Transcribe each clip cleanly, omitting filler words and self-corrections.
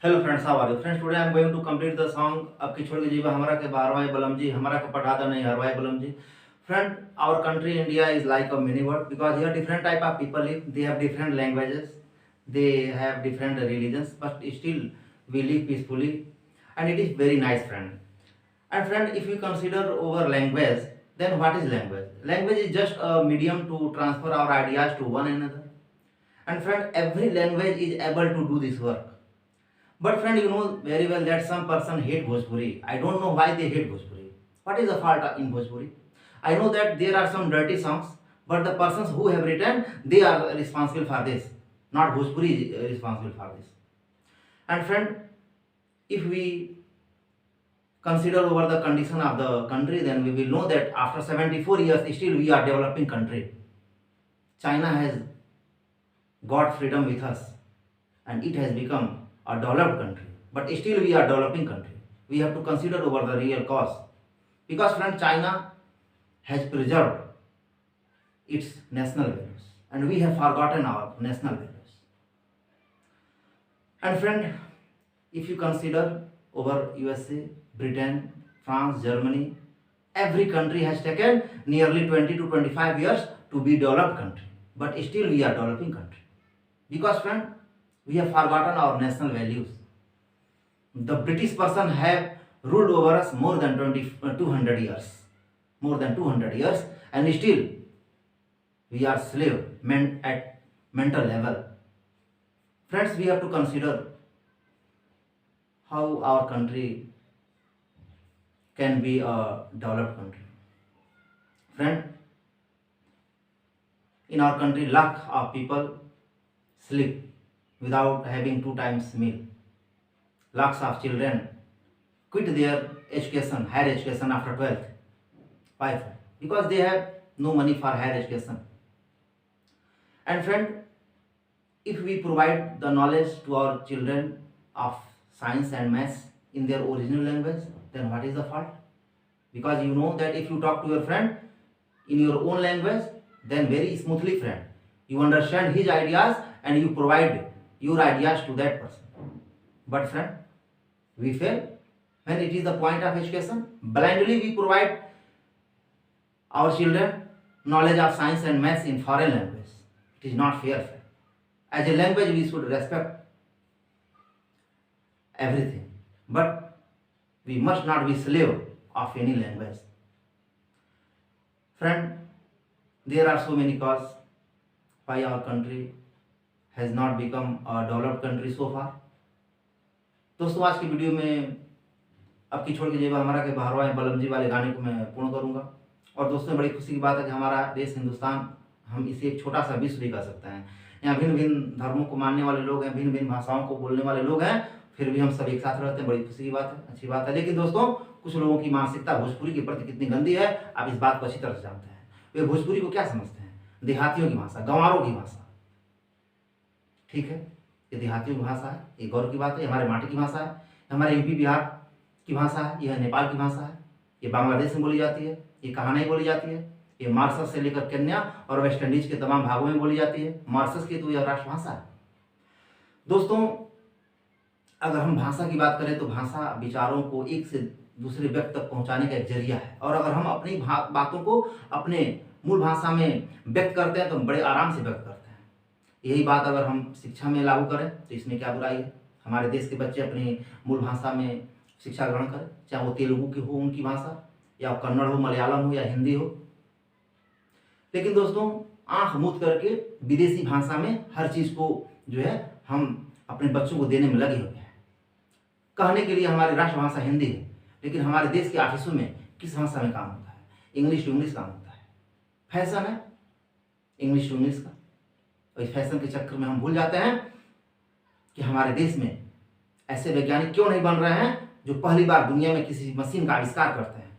Hello friends, how are you friends? Today I am going to complete the song अब की छोड़ के जीवा हमारा के बारवाए बलम जी हमारा के पढ़ाता नहीं हरवाए बलम जी. Friend, our country India is like a mini world because here different type of people live. They have different languages, they have different religions, but still we live peacefully, and it is very nice, friend. And friend, if you consider over language, then what is language? Language is just a medium to transfer our ideas to one another. And friend, every language is able to do this work. But friend, you know very well that some person hate Bhojpuri. I don't know why they hate Bhojpuri. What is the fault in Bhojpuri? I know that there are some dirty songs, but the persons who have written, they are responsible for this. Not Bhojpuri is responsible for this. And friend, if we consider over the condition of the country, then we will know that after 74 years, still we are developing country. China has got freedom with us, and it has become a developed country. But still we are developing country. We have to consider over the real cause. Because friend, China has preserved its national values, and we have forgotten our national values. And friend, if you consider over USA, Britain, France, Germany, every country has taken nearly 20 to 25 years to be developed country. But still we are developing country. Because friend, we have forgotten our national values. The British person have ruled over us more than 200 years. More than 200 years, and still we are slave at mental level. Friends, we have to consider how our country can be a developed country. Friend, in our country, lakh of people sleep without having 2 times meal. Lakhs of children quit their education, higher education after 12th. Why? Because they have no money for higher education. And friend, if we provide the knowledge to our children of science and maths in their original language, then what is the fault? Because you know that if you talk to your friend in your own language, then very smoothly, friend, you understand his ideas and you provide your ideas to that person. But friend, we fail when it is the point of education. Blindly we provide our children knowledge of science and maths in foreign language. It is not fair, friend. As a language, we should respect everything, but we must not be slave of any language. Friend, there are so many causes why our country has not become a developed country so far. दोस्तों, आज की video में अब की छोड़ के जेबा हमारा के बहरवा बलम जी वाले गाने को मैं पूर्ण करूंगा. और दोस्तों, बड़ी खुशी की बात है कि हमारा देश हिंदुस्तान, हम इसे एक छोटा सा विश्व भी कह सकते हैं. यहाँ भिन्न भिन्न धर्मों को मानने वाले लोग हैं, भिन्न भिन्न भाषाओं को बोलने वाले लोग हैं, फिर भी हम सब एक साथ रहते हैं. बड़ी खुशी की बात है, अच्छी बात है. लेकिन दोस्तों, कुछ लोगों की मानसिकता भोजपुरी के प्रति कितनी गंदी है, आप इस बात को अच्छी तरह से जानते हैं. वे भोजपुरी को क्या समझते हैं? देहातियों की भाषा, गंवारों की भाषा. ठीक है, ये देहातियों की भाषा है, ये गौरव की बात है. हमारे माटी की भाषा है, हमारे यूपी बिहार की भाषा है, यह नेपाल की भाषा है, ये बांग्लादेश में बोली जाती है, ये कहाँ नहीं बोली जाती है, ये मॉरिशस से लेकर केन्या और वेस्ट इंडीज के तमाम भागों में बोली जाती है. मॉरिशस की तो यह राष्ट्रभाषा है. दोस्तों, अगर हम भाषा की बात करें तो भाषा विचारों को एक से दूसरे व्यक्ति तक पहुंचाने का एक जरिया है. और अगर हम अपनी बातों को अपने मूल भाषा में व्यक्त करते हैं तो हम बड़े आराम से व्यक्त करते हैं. यही बात अगर हम शिक्षा में लागू करें तो इसमें क्या बुराई है? हमारे देश के बच्चे अपनी मूल भाषा में शिक्षा ग्रहण करें, चाहे वो तेलुगु की हो उनकी भाषा, या कन्नड़ हो, मलयालम हो या हिंदी हो. लेकिन दोस्तों, आंख मूंद करके विदेशी भाषा में हर चीज़ को जो है हम अपने बच्चों को देने में लगे हुए हैं. कहने के लिए हमारी राष्ट्रभाषा हिंदी है, लेकिन हमारे देश के ऑफिसों में किस भाषा में काम होता है? इंग्लिश टू इंग्लिश काम होता है. फैशन है इंग्लिश टू इंग्लिश का. और इस फैशन के चक्कर में हम भूल जाते हैं कि हमारे देश में ऐसे वैज्ञानिक क्यों नहीं बन रहे हैं जो पहली बार दुनिया में किसी मशीन का आविष्कार करते हैं,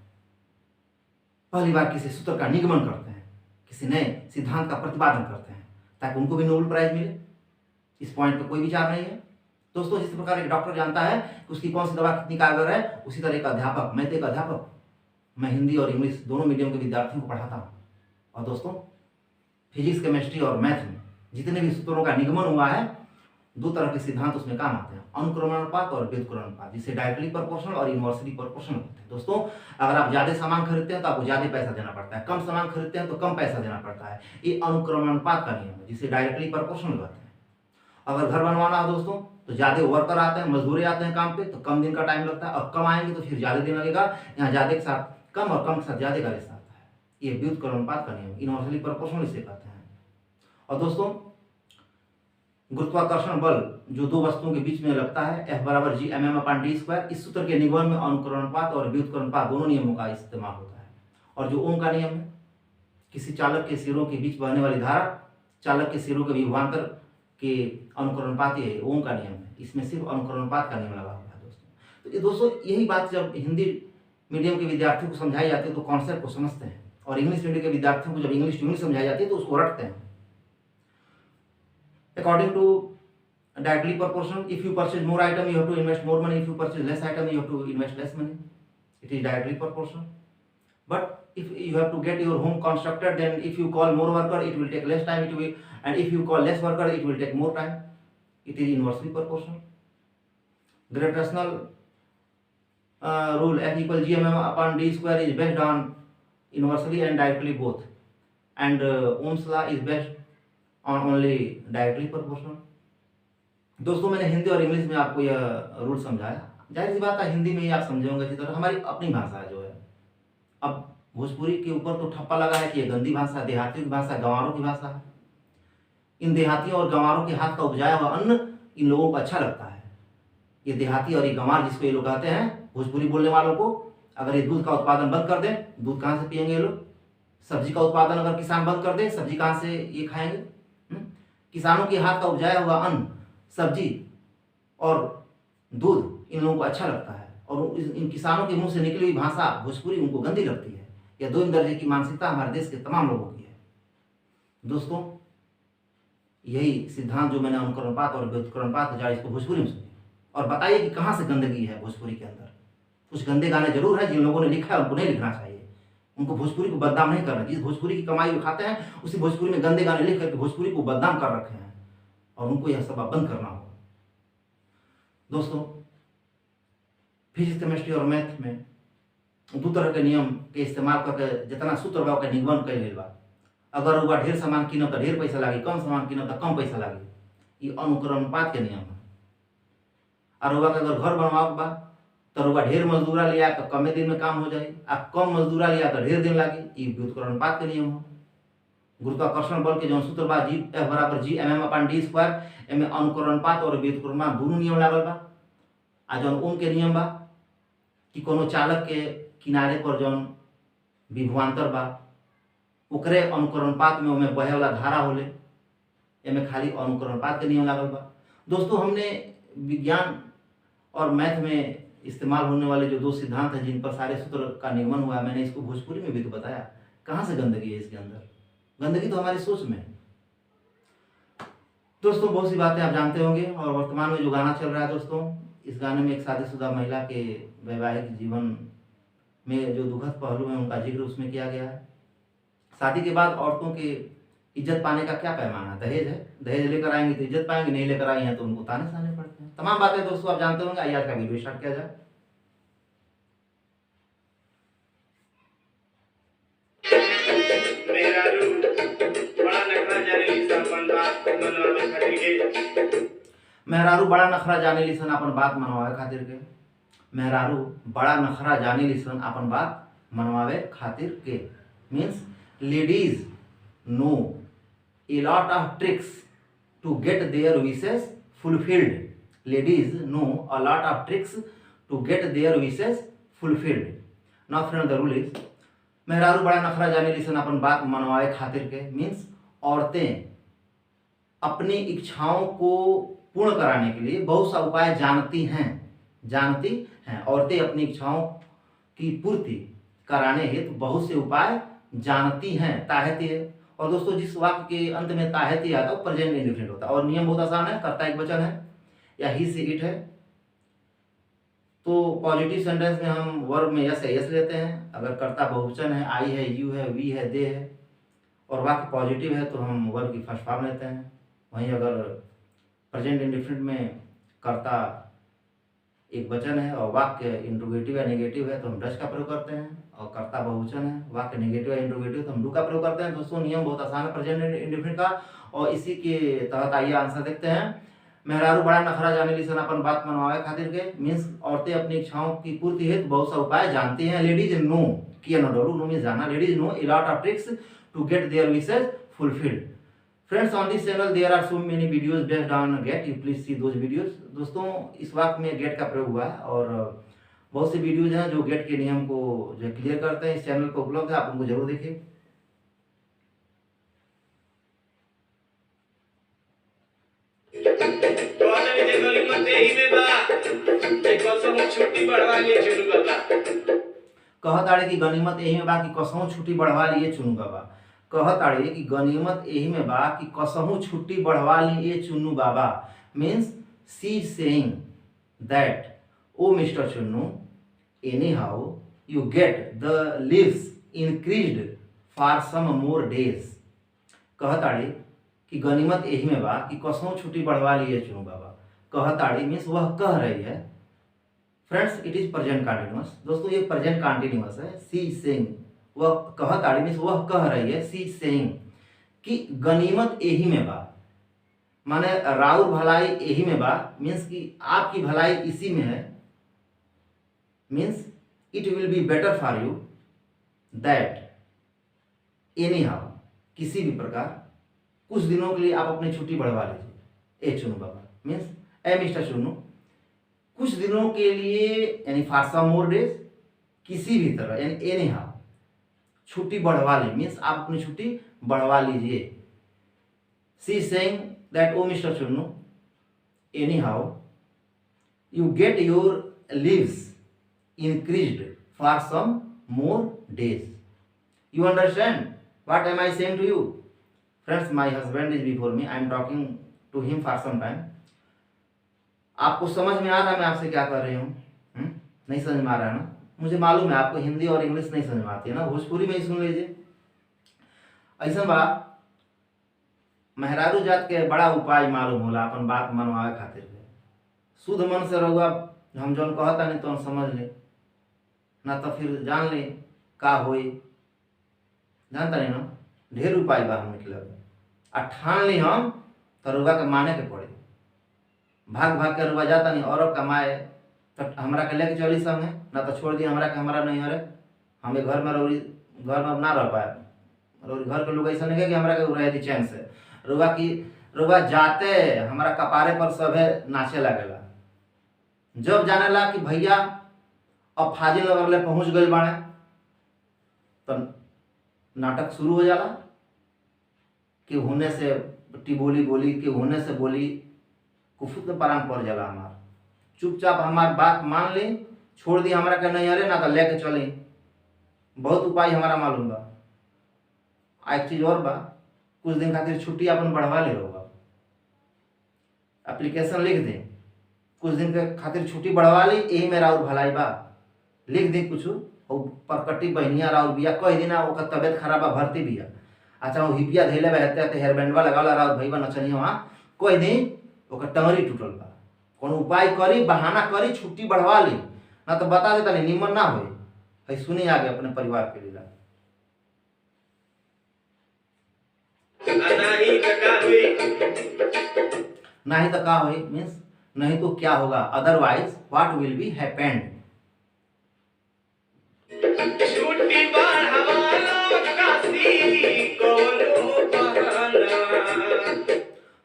पहली बार किसी सूत्र का निगमन करते हैं, किसी नए सिद्धांत का प्रतिपादन करते हैं, ताकि उनको भी नोबेल प्राइज मिले. इस पॉइंट पर कोई विचार नहीं है. दोस्तों, जिस प्रकार एक डॉक्टर जानता है कि उसकी कौन सी दवा कितनी कारगर है, उसी तरह एक अध्यापक, मैं तो एक अध्यापक, मैं हिंदी और इंग्लिश दोनों मीडियम के विद्यार्थियों को पढ़ाता हूँ. और दोस्तों, फिजिक्स, केमिस्ट्री और मैथ में जितने भी सूत्रों का निगमन हुआ है दो तरह के सिद्धांत उसमें काम आते हैं, अनुक्रमणानुपात और व्युत्क्रमणानुपात, जिसे डायरेक्टली प्रोपोर्शनल और इनवर्सली प्रोपोर्शनल होते हैं। दोस्तों अगर आप ज़्यादा सामान खरीदते हैं तो आपको ज़्यादा पैसा देना पड़ता है, कम सामान खरीदते हैं तो कम पैसा देना पड़ता है। ये अनुक्रमणानुपात का नियम है, जिसे डायरेक्टली प्रोपोर्शनल कहते हैं। अगर घर बनवाना हो दोस्तों तो ज़्यादा वर्कर आते हैं, मजदूरी आते हैं काम पे, तो कम दिन का टाइम लगता है, और कम आएंगे तो फिर ज़्यादा दिन लगेगा। यहाँ ज़्यादा के साथ कम और कम के साथ ज़्यादा का रिश्ता आता है। ये व्युत्क्रमणानुपात का नियम, इनवर्सली प्रोपोर्शनल इसे कहते हैं। और दोस्तों गुरुत्वाकर्षण बल जो दो वस्तुओं के बीच में लगता है, F बराबर जी mm/d², इस सूत्र के निगमन में अनुक्रमणानुपात और व्युत्क्रमणानुपात दोनों नियमों का इस्तेमाल होता है। और जो ओम का नियम है, किसी चालक के सिरों के बीच बहने वाली धारा चालक के सिरों के विभवांतर के अनुक्रमणानुपात, ये ओम का नियम है, इसमें सिर्फ अनुक्रमणानुपात का नियम लगा हुआ है दोस्तों। तो ये दोस्तों यही बात जब हिंदी मीडियम के विद्यार्थियों को समझाई जाती है तो कॉन्सेप्ट को समझते हैं, और इंग्लिश मीडियम के विद्यार्थियों को जब इंग्लिश टू इंग्लिश समझाई जाती है तो उसको रटते हैं। According to directly proportional, if you purchase more item, you have to invest more money. If you purchase less item, you have to invest less money. It is directly proportional. But if you have to get your home constructed, then if you call more worker, it will take less time. It will, and if you call less worker, it will take more time. It is inversely proportional. Gravitational rule F equals gmm/d² is based on inversely and directly both, and Ohm's law is based on only directly proportional. दोस्तों मैंने हिंदी और English में आपको यह rule समझाया, जाहिर सी बात है हिंदी में ही आप समझेंगे अच्छी तरह, हमारी अपनी भाषा है जो है। अब भोजपुरी के ऊपर तो ठप्पा लगा है कि ये गंदी भाषा, देहातियों की भाषा, गंवारों की भाषा है। इन देहातियों और गंवारों के हाथ का उपजाया हुआ अन्न इन लोगों को अच्छा लगता है। ये देहाती और ये गंवार जिसको ये लोग कहते हैं, भोजपुरी बोलने वालों को, अगर ये दूध का उत्पादन बंद कर दें, दूध कहाँ से पियेंगे ये लोग? सब्जी का उत्पादन अगर किसान बंद कर दे, सब्जी कहाँ से ये खाएंगे? किसानों के हाथ का उपजाया हुआ अन्न, सब्जी और दूध इन लोगों को अच्छा लगता है, और इन किसानों के मुंह से निकली हुई भाषा भोजपुरी उनको गंदी लगती है। यह दो दर्जे की मानसिकता हमारे देश के तमाम लोगों की है। दोस्तों यही सिद्धांत जो मैंने अनुक्रमणानुपात और व्युत्क्रमणानुपात जा इसको भोजपुरी में सुनिए, और बताइए कि कहाँ से गंदगी है भोजपुरी के अंदर। कुछ गंदे गाने जरूर है, जिन लोगों ने लिखा है उनको नहीं लिखना चाहिए, उनको भोजपुरी को बदनाम नहीं करना। जिस भोजपुरी की कमाई वो खाते हैं, उसी भोजपुरी में गंदे गाने लिख करके भोजपुरी को बदनाम कर रखे हैं, और उनको यह सब बंद करना होगा। दोस्तों फिजिक्स, केमिस्ट्री और मैथ में दो तरह के नियम के इस्तेमाल करके जितना सूत्र बा ओकर निगमन कैल बा। अगर वह ढेर सामान किनब तो ढेर पैसा लागी, कम सामान किनब तो कम पैसा लागी। ये अनुक्रमणानुपात के नियम है। और वह अगर घर बनवाओ बा तो वह ढेर मजदूरा लिया तो कमे दिन में काम हो जाए, आ कम मजदूरा लिया तो ढेर दिन लागी। ये व्युत्क्रमणानुपात के नियम हो। गुरुत्वाकर्षण बल के जो सूत्र बा जी F बराबर जी mm/d², एमे अनुक्रमणानुपात और व्युत्क्रमणानुपात दोनों नियम लागल बा। आ जौन ओम के नियम बा कि कोनो चालक के किनारे पर जौन विभवांतर बा ओकरे अनुक्रमणानुपात में ओमे बहे वाला धारा होले, एमे खाली अनुक्रमणानुपात के नियम लागल बा। दोस्तों हमने विज्ञान और मैथ में इस्तेमाल होने वाले जो दो सिद्धांत हैं जिन पर सारे सूत्र का निगमन हुआ है, मैंने इसको भोजपुरी में भी तो बताया। कहाँ से गंदगी है इसके अंदर? गंदगी तो हमारी सोच में है। दोस्तों बहुत सी बातें आप जानते होंगे, और वर्तमान में जो गाना चल रहा है दोस्तों, इस गाने में एक शादीशुदा महिला के वैवाहिक जीवन में जो दुखद पहलू है उनका जिक्र उसमें किया गया है। शादी के बाद औरतों के इज्जत पाने का क्या पैमाना है? दहेज है। दहेज लेकर आएंगे तो इज्जत पाएंगे, नहीं लेकर आई हैं तो उनको ताने सहने पड़ते हैं। तमाम बातें दोस्तों आप जानते होंगे। आइए आज का वीडियो स्टार्ट किया जाए। मेहरारू बड़ा नखरा जाने लिसन अपन बात मनवावे खातिर के। मेहरारू बड़ा नखरा जाने लिसन अपन बात मनवावे खातिर के means ladies know a lot of tricks to get their wishes fulfilled. Ladies know a lot of tricks to get their wishes fulfilled. Now friend, the rule is मेहरारू बड़ा नखरा जाने लिसन अपन बात मनवावे खातिर के मीन्स औरतें अपनी इच्छाओं को पूर्ण कराने के लिए बहुत सा उपाय जानती हैं। औरतें अपनी इच्छाओं की पूर्ति कराने हेतु बहुत से उपाय जानती हैं। ताहती है। और दोस्तों जिस वाक्य के अंत में ताहती आता है प्रेजेंट इंडिफिनिट होता है, और नियम बहुत आसान है। कर्ता एक वचन है या ही से इट है, तो पॉजिटिव सेंटेंस में हम वर्ब में यस है यस लेते हैं। अगर कर्ता बहुवचन है, आई है, यू है, वी है, दे है, और वाक्य पॉजिटिव है तो हम वर्ब की फर्स्ट फॉर्म लेते हैं। वहीं अगर प्रेजेंट इंडिफिनिट में कर्ता एक वचन है और वाक्य इंट्रोगेटिव या नेगेटिव है तो हम डज का प्रयोग करते हैं, और कर्ता बहुवचन है, वाक्य नेगेटिव या इंट्रोगेटिव तो हम डू का प्रयोग करते हैं। दोस्तों नियम बहुत आसान है प्रेजेंट इंडिफिनिट का, और इसी के तहत आइए आंसर देखते हैं। मेहरारू बड़ा नखरा जाने ली सन अपन बात मनवावे खातिर के, मीन्स औरतें अपनी इच्छाओं की पूर्ति हेतु बहुत सा उपाय जानती हैं। लेडीज नो, किया नो डोलू, नो मीन्स जाना, ladies know a lot of tricks to get their wishes fulfilled. Friends on this channel there are so many videos based on gate, you please see those videos. दोस्तों इस वाक्य में gate का प्रयोग हुआ है और बहुत से वीडियोज हैं जो गेट के नियम को जो क्लियर करते हैं, इस चैनल पर उपलब्ध है, आप उनको जरूर देखिए। कहताड़े कि गनीमत यही में बा कि कसहूं छुट्टी बढ़वा लिए चुनू बाबा। कहताड़े कि गनीमत यही में बा कि कसहूं छुट्टी बढ़वा लिए चुन्नू बाबा, means she saying that oh mister Chunnu anyhow you get the leaves increased for some more days. कहताड़े कि गनीमत यही में बा कि कसहूं छुट्टी बढ़वा लिए चुन्नू बाबा। कहताड़ी मीन्स वह कह रही है। Friends it is present continuous. दोस्तों ये प्रेजेंट कंटिन्यूअस है। सी सेइंग, वह कहताड़ी मीन्स वह कह रही है, सी सेइंग कि गनीमत यही में बा, माने राउर भलाई यही में बा, मीन्स कि आपकी भलाई इसी में है, means it will be better for you that any how, किसी भी प्रकार कुछ दिनों के लिए आप अपनी छुट्टी बढ़वा लीजिए। ए चुनू बाबा मीन्स ए मिस्टर चुनू, कुछ दिनों के लिए यानी फॉर सम मोर डेज, किसी भी तरह यानी एनी हाउ छुट्टी बढ़वा ली, मीन्स आप अपनी छुट्टी बढ़वा लीजिए। She saying that oh mister Chunnu anyhow you get your leaves increased for some more days. You understand what am I saying to you? Friends my husband is before me, I am talking to him for some time. आपको समझ में आ रहा है मैं आपसे क्या कर रही हूँ? नहीं समझ में आ रहा है ना? मुझे मालूम है आपको हिंदी और इंग्लिश नहीं समझ में आती है ना, भोजपुरी में ही सुन लीजिए। ऐसा बा मेहरारू जात के बड़ा उपाय मालूम होला अपन बात मनवावे खातिर के। शुद्ध मन से रहुआ हम जौन कहता नहीं तो समझ ले, ना तो फिर जान ले का होई। जानता नहीं ना, ढेर उपाय बा हम निकलब आ ठान ली हम तो रहुआ के माने के पड़े। भाग भाग के रुआ जाता नहीं और कमाए तो हमरा के लेके चली संगे, ना तो छोड़ दिए हमरा के, हमारा नहीं हरे हमें घर में रौरी, घर में अब ना रह पाए। रौरी घर के लोग ऐसा नहीं है कि हमरा के रह दी चैन से। रुआ की रुआ जाते हमारा कपारे पर सभे नाचे लगेला। जब जाने ला कि भैया अब फाजिल नगर ले पहुंच गए बाड़े तो नाटक शुरू हो जाला कि होने से टिबोली बोली कि होने से बोली कुफुत में प्राण पड़ जाला। हमार चुपचाप हमार बात मान ली, छोड़ दी हमरा के नहीं हरे, ना तो लेके चली। बहुत उपाय हमारा मालूम बा। एक चीज और बा, कुछ दिन खातिर छुट्टी अपन बढ़वा ले रहो, एप्लीकेशन लिख दे, कुछ दिन के खातिर छुट्टी बढ़वा ली, यही में राउर भलाई बा। लिख दी कुछ परकट्टी बहनिया राउर बिया, कह दिना ओकर तबियत खराब बा, भर्ती बिया। अच्छा वो हिपिया धैले बहते हेयर बैंडवा लगावला राउर भईबा नचनिया वहाँ, कह दी ओकर टंगरी टूटल बा। कोनो उपाय करी, बहाना करी, छुट्टी बढ़वा ली, ना तो बता देता नहीं निमन ना होई। है सुनी आगे अपने परिवार के लिए। नहीं तो क्या हुई मीन्स नहीं तो क्या होगा, otherwise what will be happened.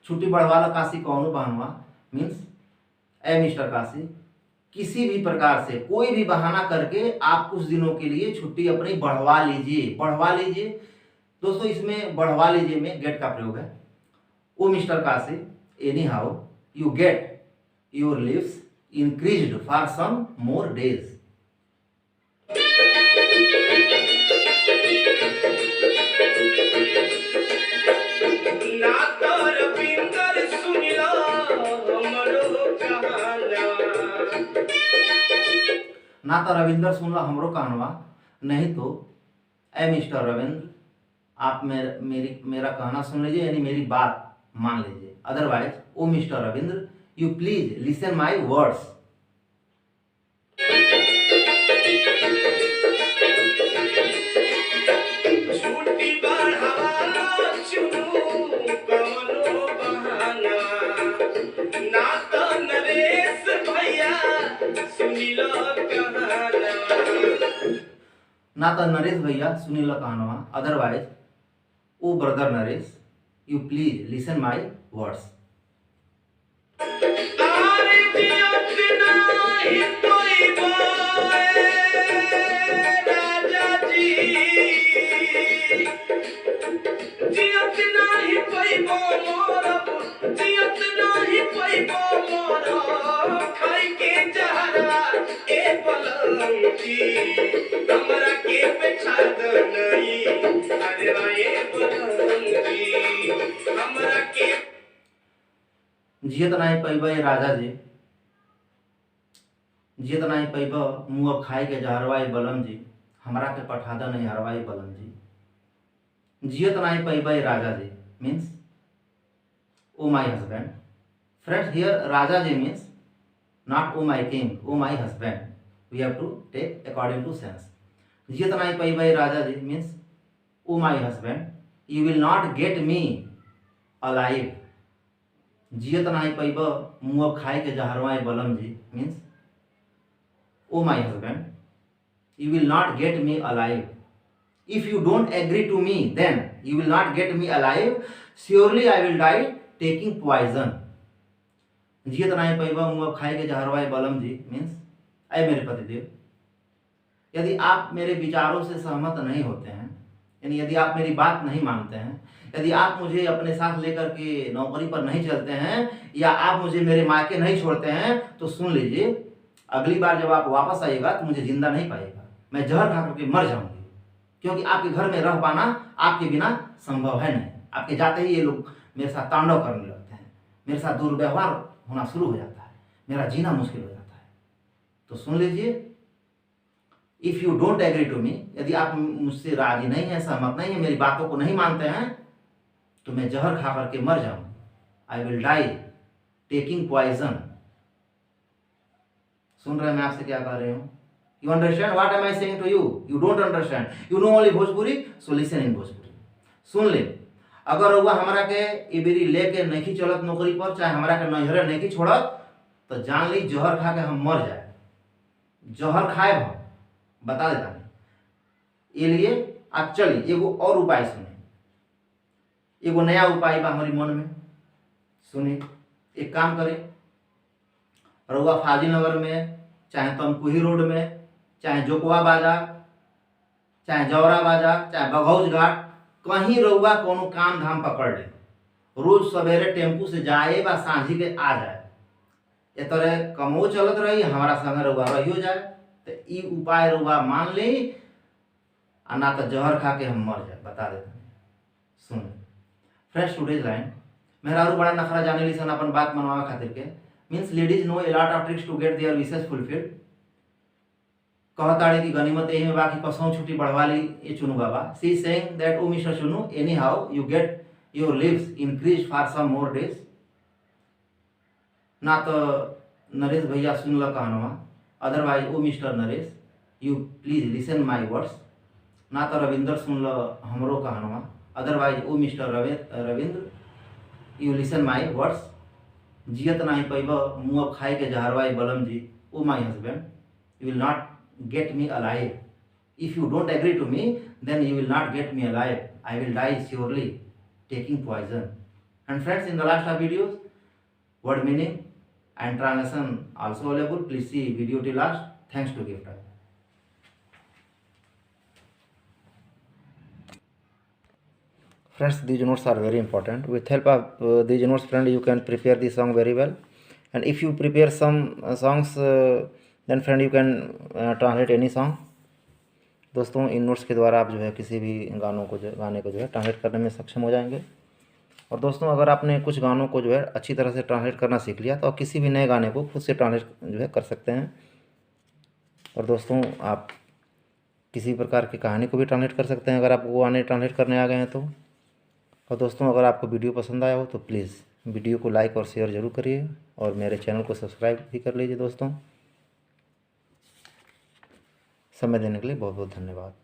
छुट्टी बढ़वा लो काशी कौनो बहानवा, मीन्स ए मिस्टर काशी किसी भी प्रकार से कोई भी बहाना करके आप कुछ दिनों के लिए छुट्टी अपनी बढ़वा लीजिए। बढ़वा लीजिए दोस्तों, इसमें बढ़वा लीजिए में गेट का प्रयोग है। Oh mister Kashi anyhow you get your leaves increased for some more days. ना तो रविंद्र सुन लो हमरो कहनवा, नहीं तो ए मिस्टर रविंद्र आप मेरा कहना सुन लीजिए, यानी मेरी बात मान लीजिए। Otherwise oh mister Ravindra you please listen my words. ना तो नरेश भैया सुनी लो कहनवा, otherwise oh brother Naresh you please listen my words. जियत नहीं पैब राजा जी, जियत नहीं पैब मुँह खाई के जहरवाई बलम जी, हमरा के पठादा नहीं हरवाई बलम जी। जियत नहीं पैब राजा जी means oh my husband. Friends, here राजा जी means not oh my king, oh my husband. We have to take according to sense. जियत नहीं पैब राजा जी means oh my husband, you will not get me alive. जियत नहीं पैब मुँह खाई के जहरवाई बलम जी means oh my husband, you will not get me alive. If you don't agree to me, then you will not get me alive. Surely I will die taking poison. जियत नहीं पैब मुँह खाई के जहरवाई बलम जी मीन्स अय मेरे पतिदेव, यदि आप मेरे विचारों से सहमत नहीं होते हैं, यानी यदि आप मेरी बात नहीं मानते हैं, यदि आप मुझे अपने साथ लेकर के नौकरी पर नहीं चलते हैं, या आप मुझे मेरे मायके नहीं छोड़ते हैं, तो सुन लीजिए, अगली बार जब आप वापस आइएगा तो मुझे जिंदा नहीं पाइएगा, मैं जहर खा करके मर जाऊंगी। क्योंकि आपके घर में रह पाना आपके बिना संभव है नहीं। आपके जाते ही ये लोग मेरे साथ तांडव करने लगते हैं, मेरे साथ दुर्व्यवहार होना शुरू हो जाता है, मेरा जीना मुश्किल हो जाता है। तो सुन लीजिए, if you don't agree to me, यदि आप मुझसे राजी नहीं है, सहमत नहीं है, मेरी बातों को नहीं मानते हैं, तो मैं जहर खा करके मर जाऊं। I will die taking poison. सुन रहे हैं मैं आपसे क्या कह रही हूँ? You understand what am I saying to you? You don't understand, you know only Bhojpuri, so listen in Bhojpuri. सुन ले, अगर हुआ हमरा के इबेरी लेके नहीं चलत नौकरी पर, चाहे हमरा के नैहरे नहीं छोड़त, तो जान ली जहर खा के हम मर जाए। जहर खाए हम, बता देता नहीं। ये लिए आप चलिए एगो और उपाय सुने, एगो नया उपाय बा हमारी मन में, सुनिए। एक काम करें, रउआ फाजिल नगर में, चाहे तमकुही रोड में, चाहे जोकुआ बाजार, चाहे जौरा बाजार, चाहे बघौज घाट, कहीं रउआ कोनो काम धाम पकड़ ले, रोज सवेरे टेम्पू से जाए बा सांझी के आ जाए, ए तरह कमो चलत रही, हमारा संग रउआ रहियो जाए। तो ई उपाय रउआ मान ले, आ ना तो जहर खा के हम मर जाए, बता देते हैं। सुन फ्रेंड्स, टुडेज लाइन, मेहरारू बड़ा नखरा जाने ली सन अपन बात मनवावे खातिर के, means ladies know a lot of tricks to get their wishes fulfilled. कहताड़ी की गनीमत यही में बाकी कसों छुट्टी बढ़वा ली ये चुनू बाबा। She saying that oh mister Chunnu, anyhow you get your leaves increase for some more days. ना तो नरेश भैया सुन ल कहनवा, otherwise oh mister Naresh you please listen my words. ना तो रविंदर सुन ल हमरो कहनवा, otherwise oh mister Ravindra you listen my words. जियत नहीं पैब मुँह खाई के जहरवाई बलम जी, oh my husband, you will not get me alive. If you don't agree to me, then you will not get me alive. I will die surely taking poison. And friends, in the last of videos, word meaning and translation also available. Please see video till last. Thanks to Gift. Friends, these notes are very important. With help of these notes, friend, you can prepare the song very well. And if you prepare some songs, then friend you can translate any song. दोस्तों, इन notes के द्वारा आप जो है किसी भी गाने को जो है ट्रांसलेट करने में सक्षम हो जाएंगे। और दोस्तों, अगर आपने कुछ गानों को जो है अच्छी तरह से ट्रांसलेट करना सीख लिया, तो आप किसी भी नए गाने को खुद से ट्रांसलेट जो है कर सकते हैं। और दोस्तों, आप किसी प्रकार की कहानी को भी ट्रांसलेट कर सकते हैं अगर आप वो गाने ट्रांसलेट करने आ गए हैं तो। और दोस्तों, अगर आपको वीडियो पसंद आया हो तो प्लीज़ वीडियो को लाइक और शेयर ज़रूर करिए और मेरे चैनल को सब्सक्राइब भी कर लीजिए दोस्तों। समय देने के लिए बहुत बहुत धन्यवाद।